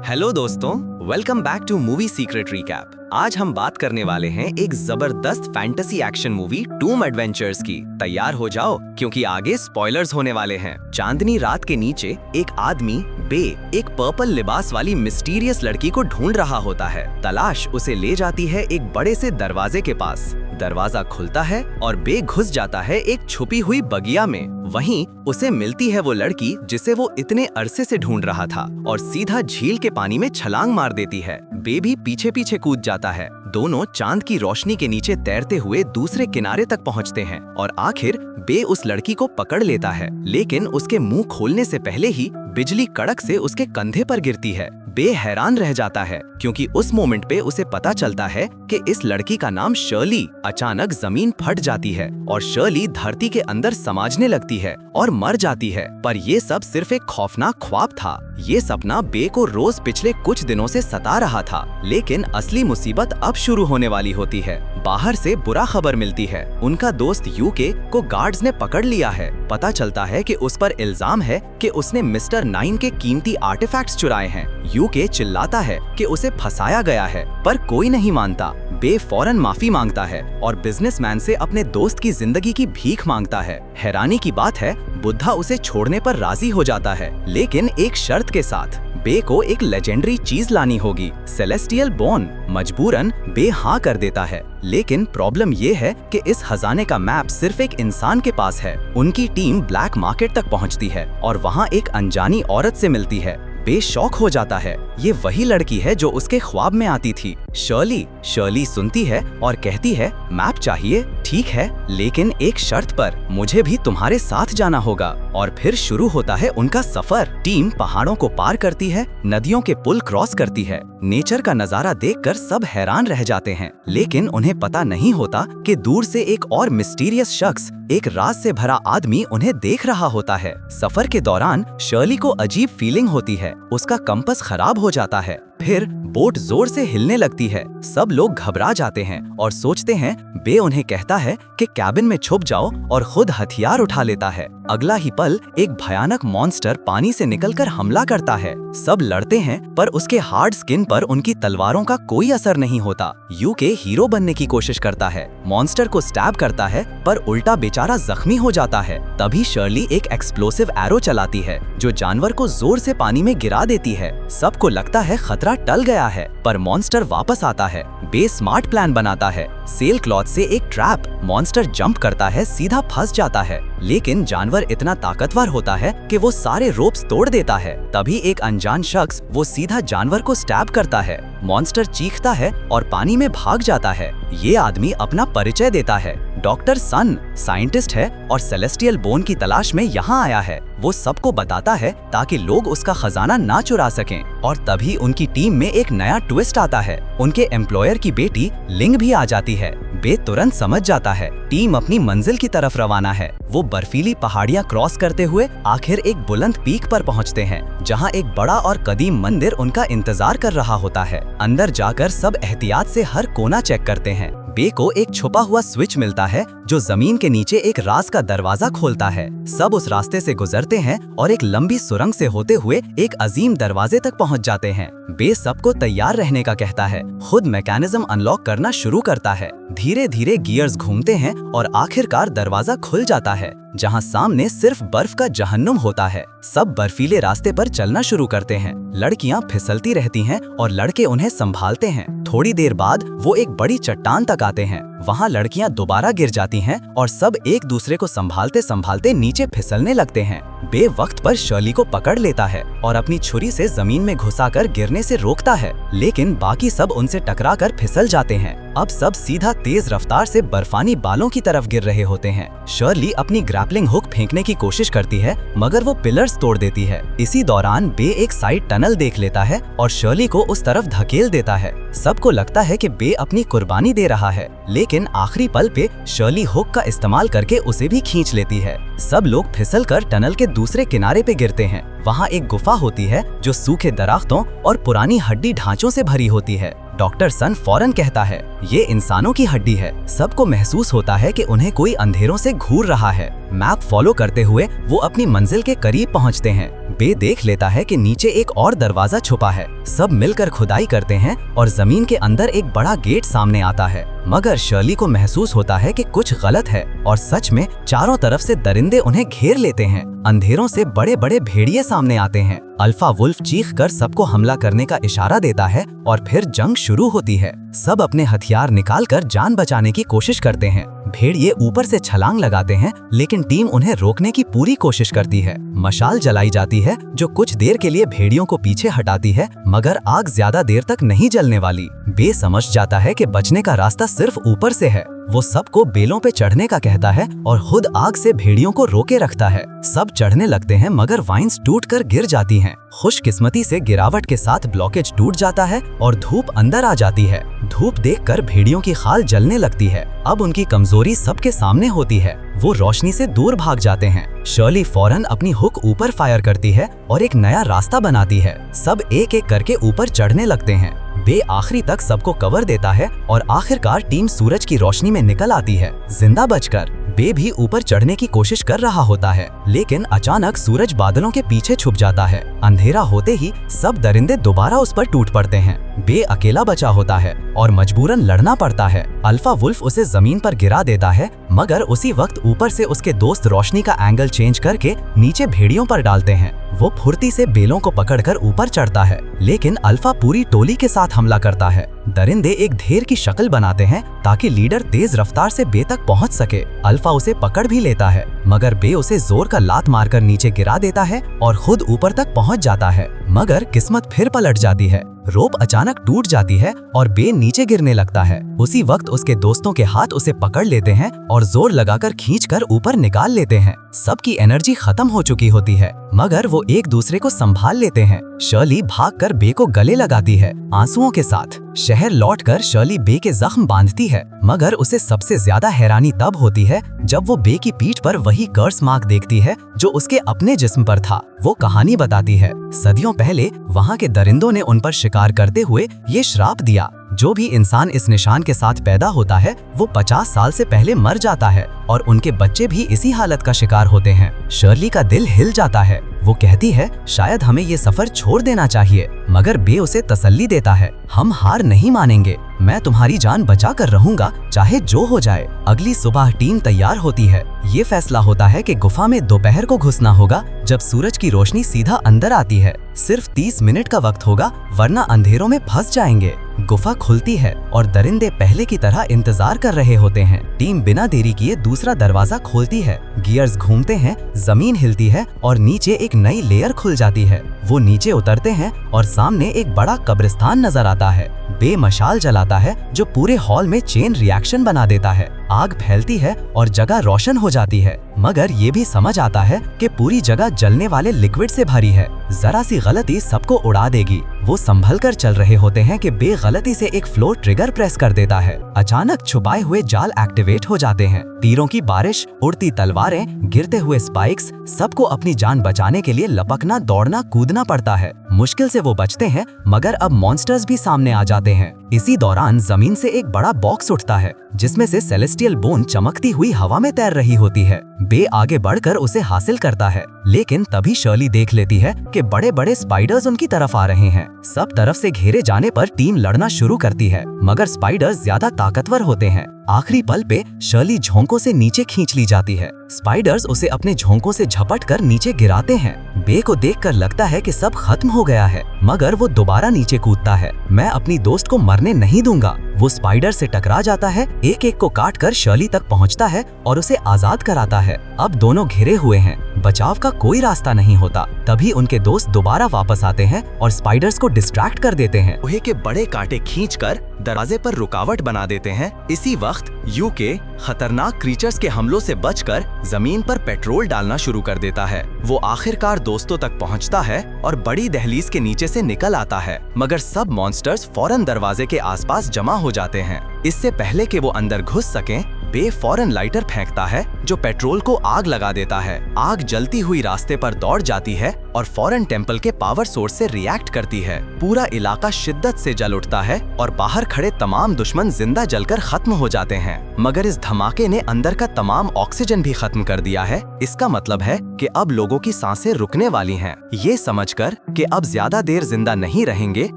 Hello दोस्तों, welcome back to movie secret recap. आज हम बात करने वाले हैं एक जबरदस्त fantasy action movie Tomb Adventures की। तैयार हो जाओ क्योंकि आगे स्पॉयलर्स होने वाले हैं। चांदनी रात के नीचे एक आदमी बे एक पर्पल लिबास वाली मिस्टीरियस लड़की को ढूंढ रहा होता है। तलाश उसे ले जाती है एक बड़े से दरवाजे के पास। दरवाजा खुलता है और बे घुस जाता है एक छुपी हुई बगिया में। वहीं उसे मिलती है वो लड़की जिसे वो इतने अरसे से ढूंढ रहा था और सीधा झील के पानी में छलांग मार देती है। बे भी पीछे पीछे कूद जाता है। दोनों चांद की रोशनी के नीचे तैरते हुए दूसरे किनारे तक पहुंचते हैं और आखिर बे उस लड़की को पकड़ लेता है, लेकिन उसके मुंह खोलने से पहले ही बिजली कड़क से उसके कंधे पर गिरती है। बे हैरान रह जाता है क्योंकि उस मोमेंट पे उसे पता चलता है कि इस लड़की का नाम शर्ली। अचानक जमीन फट जाती है और शर्ली धरती के अंदर समाजने लगती है और मर जाती है। पर ये सब सिर्फ एक खौफनाक ख्वाब था। ये सपना बे को रोज पिछले कुछ दिनों से सता रहा था, लेकिन असली मुसीबत अब शुरू होने वाली होती है। बाहर से बुरा खबर मिलती है। उनका दोस्त यूके को गार्ड्स ने पकड़ लिया है। पता चलता है कि उस पर इल्जाम है कि उसने मिस्टर 9 के कीमती आर्टिफैक्ट्स चुराए हैं। यूके चिल्लाता है कि उसे फंसाया गया है, पर कोई नहीं मानता। बे फौरन माफी मांगता है और बिजनेसमैन से अपने दोस्त की जिंदगी की भीख मांगता है। हैरानी की बात है, बुद्धा उसे छोड़ने पर राजी हो जाता है, लेकिन एक शर्त के साथ। बे को एक लेजेंडरी चीज लानी होगी, सेलेस्टियल बोन। मजबूरन बे हाँ कर देता है, लेकिन प्रॉब्लम ये है कि इस खजाने का मैप सिर्फ एक इंसान के पास है। उनकी टीम ब्लैक मार्केट तक पहुंचती है और वहां एक अनजानी औरत से मिलती है। बे शॉक हो जाता है। ये वही लड़की है जो उसके ख्वाब में आती थी, शर्ली सुनती है और कहती है, मैप चाहिए? ठीक है, लेकिन एक शर्त पर, मुझे भी तुम्हारे साथ जाना होगा। और फिर शुरू होता है उनका सफर। टीम पहाड़ों को पार करती है, नदियों के पुल क्रॉस करती है। नेचर का नजारा देखकर सब हैरान रह जाते हैं, लेकिन उन्हें पता नहीं होता कि दूर से एक और मिस्टीरियस शख्स, एक राज से भरा आदमी उन्हें देख रहा होता है। सफर के दौरान शर्ली को अजीब फीलिंग होती है। उसका कंपास खराब हो जाता है। फिर बोट जोर से हिलने लगती है। सब लोग घबरा जाते हैं और सोचते हैं। बे उन्हें कहता है कि कैबिन में छुप जाओ और खुद हथियार उठा लेता है। अगला ही पल एक भयानक मॉन्स्टर पानी से निकलकर हमला करता है। सब लड़ते हैं, पर उसके हार्ड स्किन पर उनकी तलवारों का कोई असर नहीं होता। यूके हीरो बनने की कोशिश करता है, मॉन्स्टर को स्टैब करता है, पर उल्टा बेचारा जख्मी हो जाता है। तभी शर्ली एक एक्सप्लोसिव एरो चलाती है जो जानवर को जोर से पानी में गिरा देती है। सबको लगता है खतरा टल गया है, पर मॉन्स्टर वापस आता है। बे स्मार्ट प्लान बनाता है, सेल क्लॉथ से एक ट्रैप। मॉन्स्टर जंप करता है, सीधा फंस जाता है, लेकिन जानवर इतना ताकतवर होता है कि वो सारे रोप्स तोड़ देता है। तभी एक अनजान शख्स वो सीधा जानवर को स्टैब करता है। मॉन्स्टर चीखता है और पानी में भाग जाता है। ये आदमी अपना परिचय देता है, डॉक्टर सन साइंटिस्ट है और सेलेस्टियल बोन की तलाश में यहाँ आया है। वो सबको बताता है ताकि लोग उसका खजाना ना चुरा सकें। और तभी उनकी टीम में एक नया ट्विस्ट आता है। उनके एम्प्लॉयर की बेटी लिंग भी आ जाती है। बे तुरंत समझ जाता है टीम अपनी मंजिल की तरफ रवाना है। वो बर्फीली पहाड़ियां क्रॉस करते हुए आखिर एक बुलंद पीक पर पहुंचते हैं, जहां एक बड़ा और कदीम मंदिर उनका इंतजार कर रहा होता है। अंदर जाकर सब एहतियात से हर कोना चेक करते हैं। बे को एक छुपा हुआ स्विच मिलता है जो जमीन के नीचे एक राज का दरवाजा खोलता है। सब उस रास्ते से गुजरते हैं और एक लंबी सुरंग से होते हुए एक अजीम दरवाजे तक पहुंच जाते हैं। बे सबको तैयार रहने का कहता है, खुद मैकेनिज्म अनलॉक करना शुरू करता है। धीरे धीरे गियर्स घूमते हैं और आखिरकार दरवाजा खुल जाता है, जहां सामने सिर्फ बर्फ का जहन्नुम होता है। सब बर्फीले रास्ते पर चलना शुरू करते हैं। लड़कियां फिसलती रहती हैं और लड़के उन्हें संभालते हैं। थोड़ी देर बाद वो एक बड़ी चट्टान तक आते हैं। वहां लड़कियां दोबारा गिर जाती हैं और सब एक दूसरे को संभालते संभालते नीचे फिसलने लगते हैं। बे वक्त पर शर्ली को पकड़ लेता है और अपनी छुरी से जमीन में घुसाकर गिरने से रोकता है, लेकिन बाकी सब उनसे टकराकर फिसल जाते हैं। अब सब सीधा तेज रफ्तार से बर्फानी बालों की तरफ गिर रहे होते हैं। शर्ली अपनी ग्रैपलिंग हुक फेंकने की कोशिश करती है, मगर वो पिलर्स तोड़ देती है। इसी दौरान बे एक साइड टनल देख लेता है और शर्ली को उस तरफ धकेल देता है। सबको लगता है कि बे अपनी कुर्बानी दे रहा है, लेकिन आखिरी पल पे शर्ली हुक का इस्तेमाल करके उसे भी खींच लेती है। सब लोग फिसलकर टनल के दूसरे किनारे पे गिरते हैं। वहाँ एक गुफा होती है जो सूखे दरख्तों और पुरानी हड्डी ढांचों से भरी होती है। डॉक्टर सन फौरन कहता है, ये इंसानों की हड्डी है। सबको महसूस होता है कि उन्हें कोई अंधेरों से घूर रहा है। मैप फॉलो करते हुए वो अपनी मंजिल के करीब पहुंचते हैं। बे देख लेता है कि नीचे एक और दरवाजा छुपा है। सब मिलकर खुदाई करते हैं और जमीन के अंदर एक बड़ा गेट सामने आता है। मगर शर्ली को महसूस होता है कि कुछ गलत है और सच में चारों तरफ से दरिंदे उन्हें घेर लेते हैं। अंधेरों से बड़े बड़े भेड़िए सामने आते हैं। अल्फा वुल्फ चीख कर सबको हमला करने का इशारा देता है और फिर जंग शुरू होती है। सब अपने हथियार निकालकर जान बचाने की कोशिश करते हैं। भेड़िए ऊपर से छलांग लगाते हैं, लेकिन टीम उन्हें रोकने की पूरी कोशिश करती है। मशाल जलाई जाती है जो कुछ देर के लिए भेड़ियों को पीछे हटाती है, मगर आग ज्यादा देर तक नहीं जलने वाली। बे समझ जाता है कि बचने का रास्ता सिर्फ ऊपर से है। वो सबको बेलों पे चढ़ने का कहता है और खुद आग से भेड़ियों को रोके रखता है। सब चढ़ने लगते हैं, मगर वाइन्स टूटकर गिर जाती हैं। खुशकिस्मती से गिरावट के साथ ब्लॉकेज टूट जाता है और धूप अंदर आ जाती है। धूप देखकर भेड़ियों की खाल जलने लगती है। अब उनकी कमजोरी सबके सामने होती है। वो रोशनी से दूर भाग जाते हैं। शर्ली फौरन अपनी हुक ऊपर फायर करती है और एक नया रास्ता बनाती है। सब एक एक करके ऊपर चढ़ने लगते हैं। बे आखिरी तक सबको कवर देता है और आखिरकार टीम सूरज की रोशनी में निकल आती है, जिंदा बचकर। बे भी ऊपर चढ़ने की कोशिश कर रहा होता है, लेकिन अचानक सूरज बादलों के पीछे छुप जाता है। अंधेरा होते ही सब दरिंदे दोबारा उस पर टूट पड़ते हैं। बे अकेला बचा होता है और मजबूरन लड़ना पड़ता है। अल्फा वुल्फ उसे जमीन पर गिरा देता है, मगर उसी वक्त ऊपर से उसके दोस्त रोशनी का एंगल चेंज करके नीचे भेड़ियों पर डालते हैं। वो फुर्ती से बेलों को पकड़कर ऊपर चढ़ता है, लेकिन अल्फा पूरी टोली के साथ हमला करता है। दरिंदे एक ढेर की शक्ल बनाते हैं ताकि लीडर तेज रफ्तार से बे तक पहुंच सके। अल्फा उसे पकड़ भी लेता है, मगर बे उसे जोर का लात मारकर नीचे गिरा देता है और खुद ऊपर तक पहुंच जाता है। मगर किस्मत फिर पलट जाती है। रोप अचानक टूट जाती है और बे नीचे गिरने लगता है। उसी वक्त उसके दोस्तों के हाथ उसे पकड़ लेते हैं और जोर लगाकर खींचकर ऊपर निकाल लेते हैं। सबकी एनर्जी खत्म हो चुकी होती है, मगर वो एक दूसरे को संभाल लेते हैं। शर्ली भागकर बे को गले लगाती है, आंसुओं के साथ। शहर लौटकर शर्ली बे के जख्म बांधती है, मगर उसे सबसे ज्यादा हैरानी तब होती है जब वो बे की पीठ पर वही कर्स मार्क देखती है जो उसके अपने जिस्म पर था। वो कहानी बताती है, सदियों पहले वहाँ के दरिंदों ने उन पर शिकार करते हुए ये श्राप दिया, जो भी इंसान इस निशान के साथ पैदा होता है वो 50 साल से पहले मर जाता है और उनके बच्चे भी इसी हालत का शिकार होते हैं। शर्ली का दिल हिल जाता है। वो कहती है, शायद हमें ये सफर छोड़ देना चाहिए, मगर बे उसे तसल्ली देता है, हम हार नहीं मानेंगे, मैं तुम्हारी जान बचा कर रहूंगा, चाहे जो हो जाए। अगली सुबह टीम तैयार होती है। ये फैसला होता है कि गुफा में दोपहर को घुसना होगा, जब सूरज की रोशनी सीधा अंदर आती है। सिर्फ 30 मिनट का वक्त होगा, वरना अंधेरों में फंस जाएंगे। गुफा खुलती है और दरिंदे पहले की तरह इंतजार कर रहे होते हैं। टीम बिना देरी किए दूसरा दरवाजा खोलती है। गियर्स घूमते हैं, जमीन हिलती है और नीचे एक नई लेयर खुल जाती है। वो नीचे उतरते हैं और सामने एक बड़ा कब्रिस्तान नजर आता है। बे मशाल जलाता है जो पूरे हॉल में चेन रिएक्शन बना देता है। आग फैलती है और जगह रोशन हो जाती है, मगर ये भी समझ आता है कि पूरी जगह जलने वाले लिक्विड से भरी है। जरा सी गलती सबको उड़ा देगी। वो संभल कर चल रहे होते हैं कि बे गलती से एक फ्लोर ट्रिगर प्रेस कर देता है। अचानक छुपाए हुए जाल एक्टिवेट हो जाते हैं। तीरों की बारिश, उड़ती तलवारें, गिरते हुए स्पाइक्स, सबको अपनी जान बचाने के लिए लपकना, दौड़ना, कूदना पड़ता है। मुश्किल से वो बचते हैं, मगर अब मॉन्स्टर्स भी सामने आ जाते हैं। इसी दौरान जमीन से एक बड़ा बॉक्स उठता है, जिसमें से सेलेस्टियल बोन चमकती हुई हवा में तैर रही होती है। बे आगे बढ़कर उसे हासिल करता है, लेकिन तभी शर्ली देख लेती है कि बड़े बड़े स्पाइडर्स उनकी तरफ आ रहे हैं। सब तरफ से घेरे जाने पर टीम लड़ना शुरू करती है, मगर स्पाइडर्स ज्यादा ताकतवर होते हैं। आखिरी पल पे शर्ली झोंकों से नीचे खींच ली जाती है। स्पाइडर्स उसे अपने झोंकों से झपट कर नीचे गिराते हैं। बे को देखकर लगता है कि सब खत्म हो गया है, मगर वो दोबारा नीचे कूदता है। मैं अपनी दोस्त को मरने नहीं दूंगा। वो स्पाइडर से टकरा जाता है, एक एक को काट कर शर्ली तक पहुंचता है और उसे आजाद कराता है। अब दोनों घिरे हुए हैं, बचाव का कोई रास्ता नहीं होता। तभी उनके दोस्त दोबारा वापस आते हैं और स्पाइडर्स को डिस्ट्रैक्ट कर देते हैं। लोहे के बड़े कांटे खींचकर दरवाजे पर रुकावट बना देते हैं। इसी वक्त यूके खतरनाक क्रीचर्स के हमलों से बचकर जमीन पर पेट्रोल डालना शुरू कर देता है। वो आखिरकार दोस्तों तक पहुंचता है और बड़ी दहलीज के नीचे से निकल आता है, मगर सब मॉन्स्टर्स फौरन दरवाजे के आसपास जमा हो जाते हैं। इससे पहले कि वो अंदर घुस सकें, बे फौरन लाइटर फेंकता है जो पेट्रोल को आग लगा देता है। आग जलती हुई रास्ते पर दौड़ जाती है और फौरन टेम्पल के पावर सोर्स से रिएक्ट करती है। पूरा इलाका शिद्दत से जल उठता है और बाहर खड़े तमाम दुश्मन जिंदा जलकर खत्म हो जाते हैं। मगर इस धमाके ने अंदर का तमाम ऑक्सीजन भी खत्म कर दिया है। इसका मतलब है कि अब लोगों की सांसें रुकने वाली हैं। ये समझकर कि अब ज्यादा देर जिंदा नहीं रहेंगे,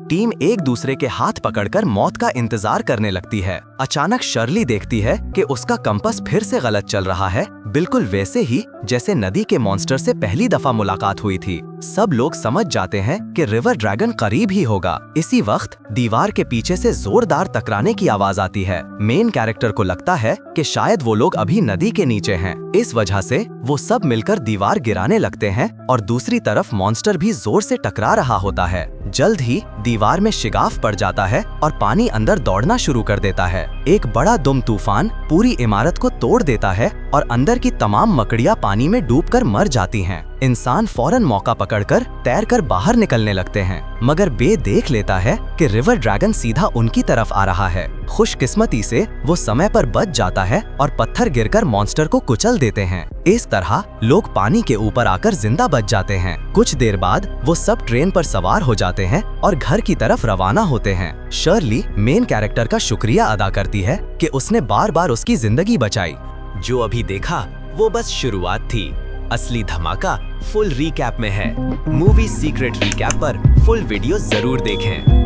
टीम एक दूसरे के हाथ पकड़कर मौत का इंतजार करने लगती है। अचानक शर्ली देखती है कि उसका कंपास फिर से गलत चल रहा है, बिल्कुल वैसे ही जैसे नदी के मॉन्स्टर से पहली दफा मुलाकात हुई थी। सब लोग समझ जाते हैं कि रिवर ड्रैगन करीब ही होगा। इसी वक्त दीवार के पीछे से जोरदार टकराने की आवाज आती है। मेन कैरेक्टर को लगता है कि शायद वो लोग अभी नदी के नीचे हैं। इस वजह से वो सब मिलकर दीवार गिराने लगते हैं और दूसरी तरफ मॉन्स्टर भी जोर से टकरा रहा होता है। जल्द ही दीवार में शिगाफ पड़ जाता है और पानी अंदर दौड़ना शुरू कर देता है। एक बड़ा दुम तूफान पूरी इमारत को तोड़ देता है और अंदर की तमाम मकड़ियां पानी में डूबकर मर जाती हैं। इंसान फौरन मौका पकड़कर तैरकर बाहर निकलने लगते हैं, मगर बे देख लेता है कि रिवर ड्रैगन सीधा उनकी तरफ आ रहा है। खुशकिस्मती से वो समय पर बच जाता है और पत्थर गिरकर मॉन्स्टर को कुचल देते हैं। इस तरह लोग पानी के ऊपर आकर जिंदा बच जाते हैं। कुछ देर बाद वो सब ट्रेन पर सवार हो जाते हैं और घर की तरफ रवाना होते हैं। शर्ली मेन कैरेक्टर का शुक्रिया अदा करती है कि उसने बार बार उसकी जिंदगी बचाई। जो अभी देखा वो बस शुरुआत थी, असली धमाका फुल रिकैप में है। मूवी सीक्रेट रिकैप पर फुल वीडियो जरूर देखें।